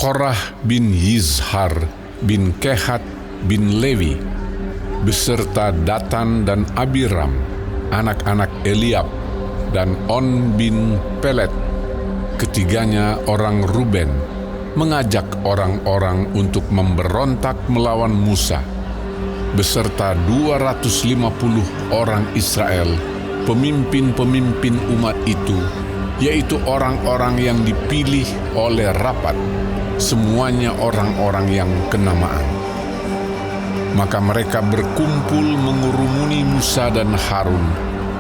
Korah bin Yizhar bin Kehat bin Lewi, beserta Datan dan Abiram, anak-anak Eliab, dan On bin Pelet, ketiganya orang Ruben, mengajak orang-orang untuk memberontak melawan Musa, beserta 250 orang Israel, pemimpin-pemimpin umat itu, yaitu orang-orang yang dipilih oleh rapat, semuanya orang-orang yang kenamaan. Maka mereka berkumpul mengurumuni Musa dan Harun,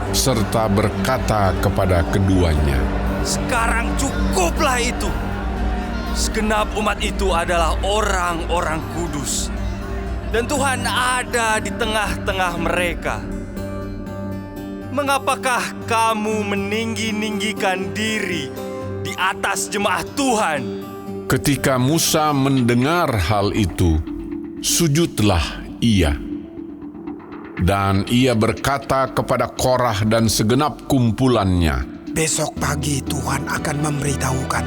serta berkata kepada keduanya, "Sekarang cukuplah itu. Segenap umat itu adalah orang-orang kudus, dan Tuhan ada di tengah-tengah mereka. Mengapakah kamu meninggi-ninggikan diri di atas jemaat Tuhan?" Ketika Musa mendengar hal itu, sujudlah ia. Dan ia berkata kepada Korah dan segenap kumpulannya, "Besok pagi Tuhan akan memberitahukan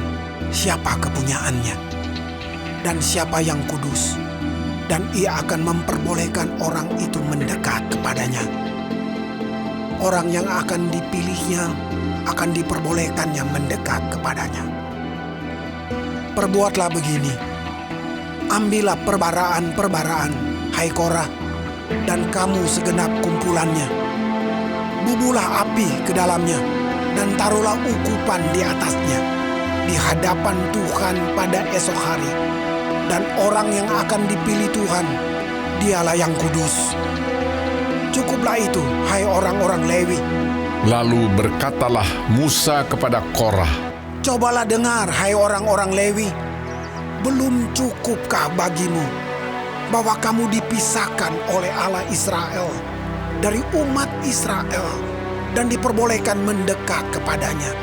siapa kepunyaannya dan siapa yang kudus, dan ia akan memperbolehkan orang itu mendekat kepadanya. Orang yang akan dipilihnya akan diperbolehkannya mendekat kepadanya. Perbuatlah begini, ambillah perbaraan-perbaraan, hai Korah, dan kamu segenap kumpulannya. Bubuhlah api ke dalamnya, dan taruhlah ukupan di atasnya di hadapan Tuhan pada esok hari. Dan orang yang akan dipilih Tuhan, dialah yang kudus. Cukuplah itu, hai orang-orang Lewi." Lalu berkatalah Musa kepada Korah, "Cobalah dengar, hai orang-orang Lewi, belum cukupkah bagimu bahwa kamu dipisahkan oleh Allah Israel dari umat Israel dan diperbolehkan mendekat kepadanya,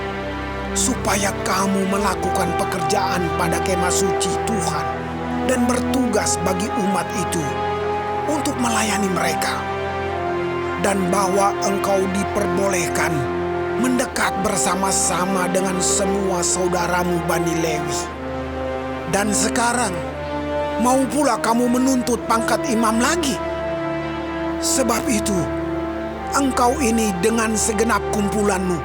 supaya kamu melakukan pekerjaan pada kemah suci Tuhan dan bertugas bagi umat itu untuk melayani mereka, dan bahwa engkau diperbolehkan mendekat bersama-sama dengan semua saudaramu Bani Lewi. Dan sekarang mau pula kamu menuntut pangkat imam lagi? Sebab itu engkau ini dengan segenap kumpulanmu,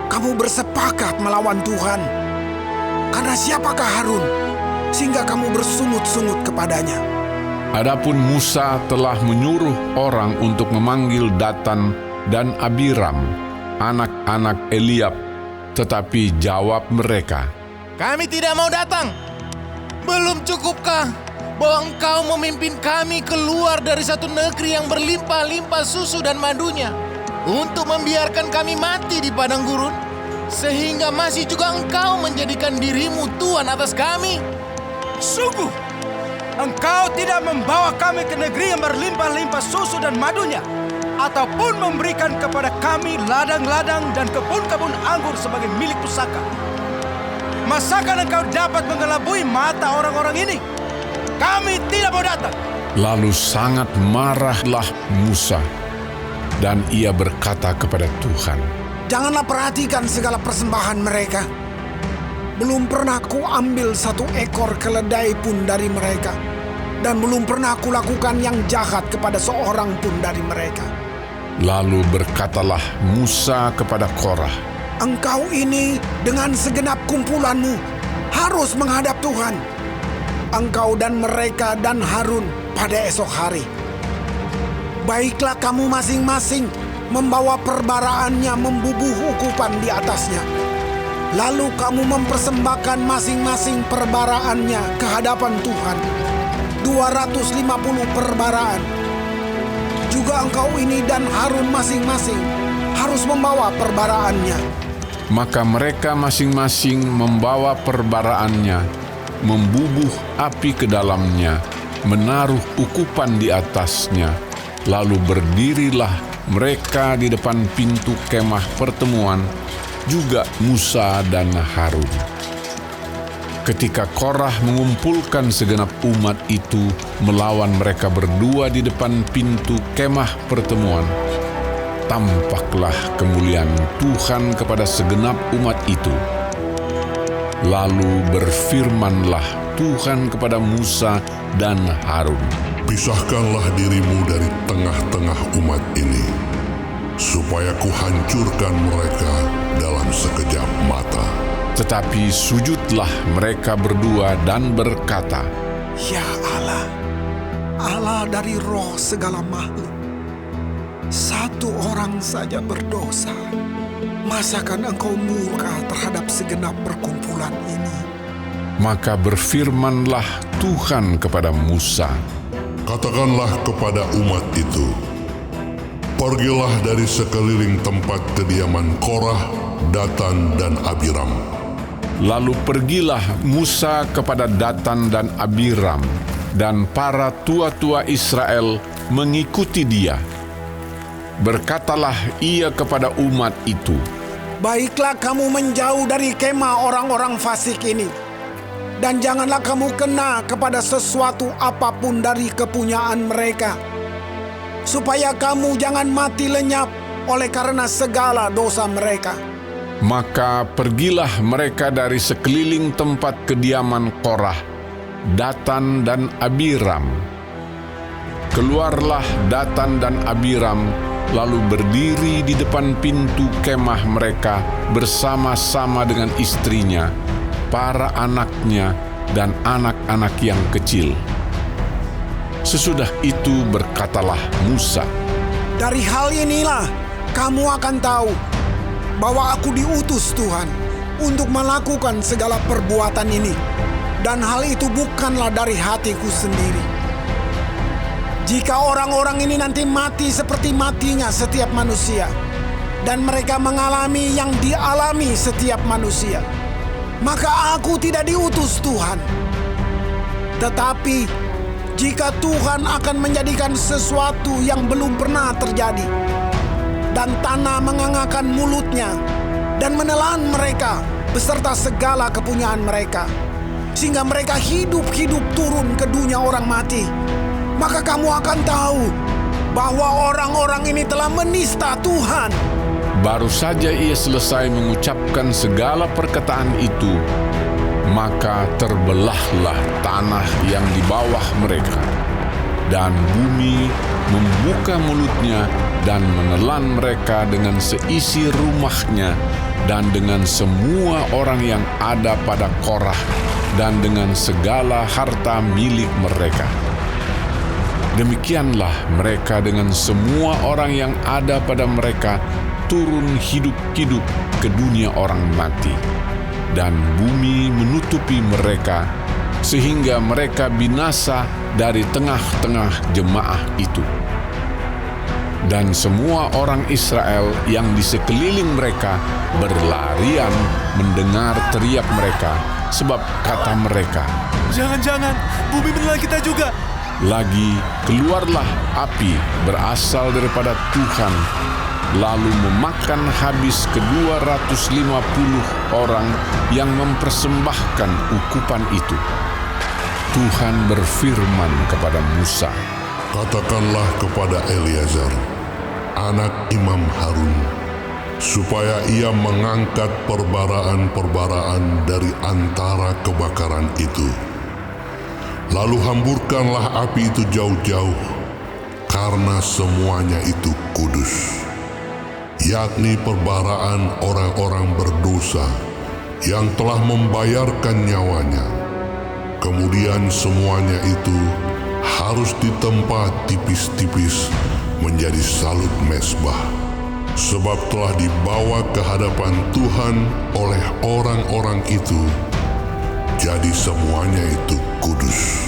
kamu bersepakat melawan Tuhan. Karena siapakah Harun sehingga kamu bersungut-sungut kepadanya?" Adapun Musa telah menyuruh orang untuk memanggil Datan dan Abiram, anak-anak Eliab, tetapi jawab mereka, "Kami tidak mau datang. Belum cukupkah bahwa engkau memimpin kami keluar dari satu negeri yang berlimpah-limpah susu dan madunya, untuk membiarkan kami mati di padang gurun, sehingga masih juga engkau menjadikan dirimu Tuhan atas kami? Sungguh, engkau tidak membawa kami ke negeri yang berlimpah-limpah susu dan madunya, ataupun memberikan kepada kami ladang-ladang dan kebun-kebun anggur sebagai milik pusaka. Masakan engkau dapat mengelabui mata orang-orang ini? Kami tidak mau datang." Lalu sangat marahlah Musa, dan ia berkata kepada Tuhan, "Janganlah perhatikan segala persembahan mereka. Belum pernah kuambil satu ekor keledai pun dari mereka, dan belum pernah kulakukan yang jahat kepada seorang pun dari mereka." Lalu berkatalah Musa kepada Korah, "Engkau ini dengan segenap kumpulanmu harus menghadap Tuhan, engkau dan mereka dan Harun pada esok hari. Baiklah kamu masing-masing membawa perbaraannya membubuh ukupan di atasnya. Lalu kamu mempersembahkan masing-masing perbaraannya ke hadapan Tuhan, 250 perbaraan. Juga engkau ini dan Harun masing-masing harus membawa perbaraannya." Maka mereka masing-masing membawa perbaraannya, membubuh api ke dalamnya, menaruh ukupan di atasnya. Lalu berdirilah mereka di depan pintu kemah pertemuan, juga Musa dan Harun. Ketika Korah mengumpulkan segenap umat itu melawan mereka berdua di depan pintu kemah pertemuan, tampaklah kemuliaan Tuhan kepada segenap umat itu. Lalu berfirmanlah Tuhan kepada Musa dan Harun, Pisahkanlah dirimu dari tengah-tengah umat ini, supaya kuhancurkan mereka dalam sekejap mata. Tetapi sujudlah mereka berdua dan berkata, Ya Allah, Allah dari roh segala makhluk, satu orang saja berdosa. Masakan engkau murka terhadap segenap perkumpulan ini? Maka berfirmanlah Tuhan kepada Musa, Katakanlah kepada umat itu, pergilah dari sekeliling tempat kediaman Korah, Datan, dan Abiram. Lalu pergilah Musa kepada Datan dan Abiram, dan para tua-tua Israel mengikuti dia. Berkatalah ia kepada umat itu, Baiklah kamu menjauh dari kemah orang-orang fasik ini, dan janganlah kamu kena kepada sesuatu apapun dari kepunyaan mereka, supaya kamu jangan mati lenyap oleh karena segala dosa mereka. Maka pergilah mereka dari sekeliling tempat kediaman Korah, Datan, dan Abiram. Keluarlah Datan dan Abiram, lalu berdiri di depan pintu kemah mereka bersama-sama dengan istrinya, para anaknya, dan anak-anak yang kecil. Sesudah itu berkatalah Musa, Dari hal inilah kamu akan tahu bahwa aku diutus Tuhan untuk melakukan segala perbuatan ini, dan hal itu bukanlah dari hatiku sendiri. Jika orang-orang ini nanti mati seperti matinya setiap manusia, dan mereka mengalami yang dialami setiap manusia, maka aku tidak diutus Tuhan. Tetapi jika Tuhan akan menjadikan sesuatu yang belum pernah terjadi, dan tanah mengangakkan mulutnya dan menelan mereka beserta segala kepunyaan mereka, sehingga mereka hidup-hidup turun ke dunia orang mati, maka kamu akan tahu bahwa orang-orang ini telah menista Tuhan. baru saja ia selesai mengucapkan segala perkataan itu, maka terbelahlah tanah yang di bawah mereka, dan bumi membuka mulutnya dan menelan mereka dengan seisi rumahnya dan dengan semua orang yang ada pada Korah dan dengan segala harta milik mereka. Demikianlah mereka dengan semua orang yang ada pada mereka turun hidup-hidup ke dunia orang mati, dan bumi menutupi mereka sehingga mereka binasa dari tengah-tengah jemaah itu. Dan semua orang Israel yang di sekeliling mereka berlarian mendengar teriak mereka, sebab kata mereka, Jangan-jangan bumi menelan kita juga. Lagi keluarlah api berasal daripada Tuhan, lalu memakan habis ke-250 orang yang mempersembahkan ukupan itu. Tuhan berfirman kepada Musa, Katakanlah kepada Eleazar, anak Imam Harun, supaya ia mengangkat perbaraan-perbaraan dari antara kebakaran itu. Lalu hamburkanlah api itu jauh-jauh, karena semuanya itu kudus, yakni perbaraan orang-orang berdosa yang telah membayarkan nyawanya. Kemudian semuanya itu harus ditempa tipis-tipis menjadi salut mezbah, sebab telah dibawa ke hadapan Tuhan oleh orang-orang itu, jadi semuanya itu kudus.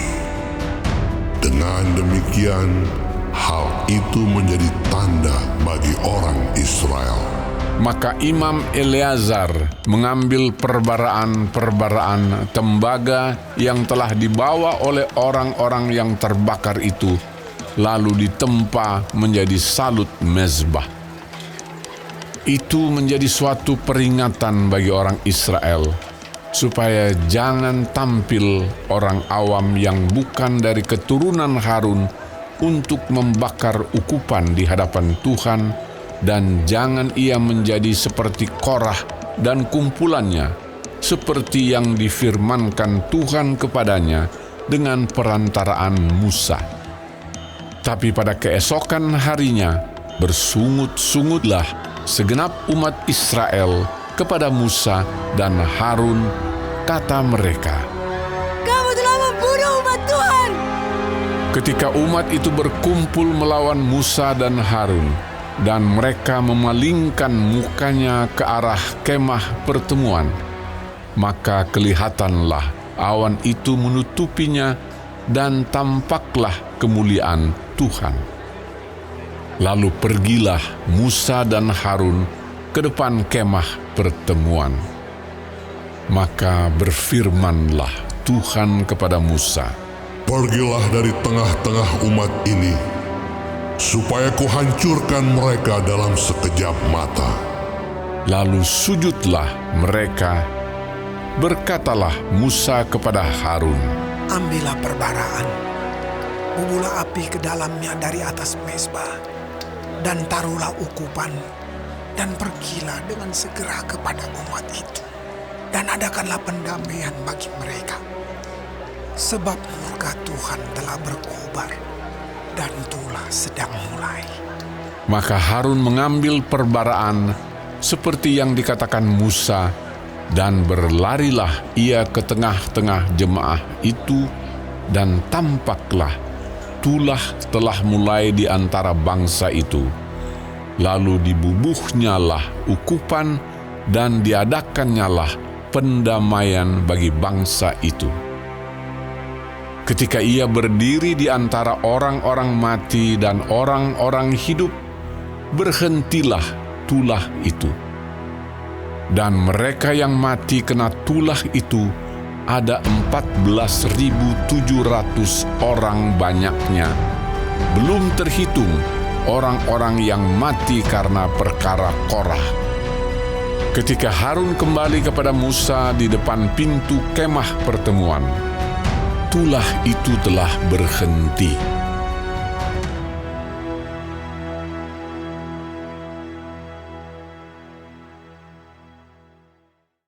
Dengan demikian, hal itu menjadi tanda bagi orang Israel. maka Imam Eleazar mengambil perbaraan-perbaraan tembaga yang telah dibawa oleh orang-orang yang terbakar itu, lalu ditempa menjadi salut mezbah. Itu menjadi suatu peringatan bagi orang Israel, supaya jangan tampil orang awam yang bukan dari keturunan Harun untuk membakar ukupan di hadapan Tuhan, dan jangan ia menjadi seperti Korah dan kumpulannya seperti yang difirmankan Tuhan kepadanya dengan perantaraan Musa. Tapi pada keesokan harinya, bersungut-sungutlah segenap umat Israel kepada Musa dan Harun, kata mereka, Kamu telah membunuh umat Tuhan. ketika umat itu berkumpul melawan Musa dan Harun, dan mereka memalingkan mukanya ke arah kemah pertemuan, maka kelihatanlah awan itu menutupinya dan tampaklah kemuliaan Tuhan. Lalu pergilah Musa dan Harun ke depan kemah pertemuan. Maka berfirmanlah Tuhan kepada Musa, Pergilah dari tengah-tengah umat ini, supaya kuhancurkan mereka dalam sekejap mata. lalu sujudlah mereka. Berkatalah Musa kepada Harun, Ambillah perbaraan, bubulah api ke dalamnya dari atas mezbah, dan taruhlah ukupan, dan pergilah dengan segera kepada umat itu, dan adakanlah pendamaian bagi mereka. Sebab murka Tuhan telah berkobar, dan tulah sedang mulai. Maka Harun mengambil perbaraan seperti yang dikatakan Musa, dan berlarilah ia ke tengah-tengah jemaah itu, dan tampaklah tulah telah mulai di antara bangsa itu. Lalu dibubuhnyalah ukupan, dan diadakannyalah pendamaian bagi bangsa itu. Ketika ia berdiri di antara orang-orang mati dan orang-orang hidup, berhentilah tulah itu. Dan mereka yang mati kena tulah itu ada 14.700 orang banyaknya, belum terhitung orang-orang yang mati karena perkara Korah. Ketika Harun kembali kepada Musa di depan pintu kemah pertemuan, tulah itu telah berhenti.